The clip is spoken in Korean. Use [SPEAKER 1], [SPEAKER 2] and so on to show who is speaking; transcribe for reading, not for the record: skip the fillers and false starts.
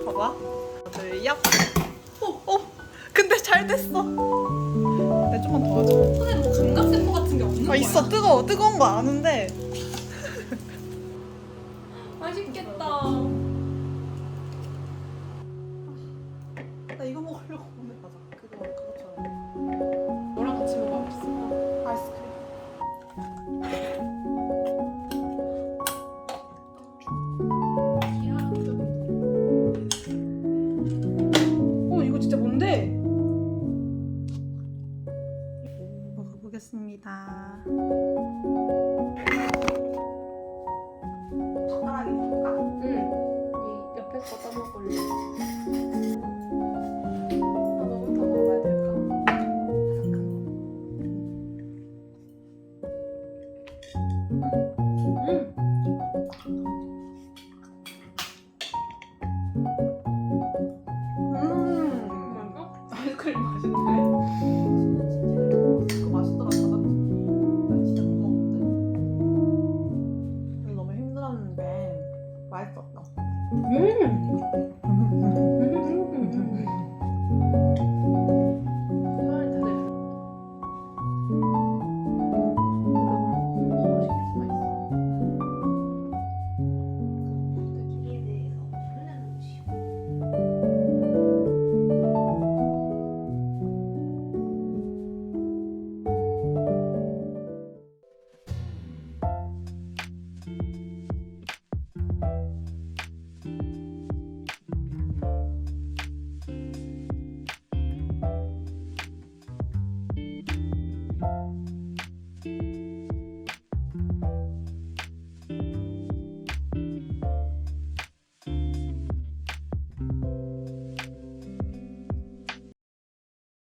[SPEAKER 1] 봐봐. 둘, 근데 잘 됐어. 근데 좀만 더 하자.
[SPEAKER 2] 손에 뭐 감각세포 같은 게 없는 거야?
[SPEAKER 1] 있어. 뜨거운 거 아는데.
[SPEAKER 2] 맛있겠다.
[SPEAKER 1] 나 이거 먹으려고 오늘 가자. 그거처럼.
[SPEAKER 2] 뭐랑 같이 먹어야 맛있을까?
[SPEAKER 1] 아이스크림.
[SPEAKER 2] 이거 진짜 뭔데?
[SPEAKER 1] 먹어보겠습니다.
[SPEAKER 2] 젓가락이 볼까? 응. 이 옆에 거 떠먹을래. 너무 더 먹어야 될까? 아이스크림 맛있네.
[SPEAKER 1] 그거 맛있더라. 난 진짜 못 먹었거든. 근데 너무 힘들었는데 맛있었어.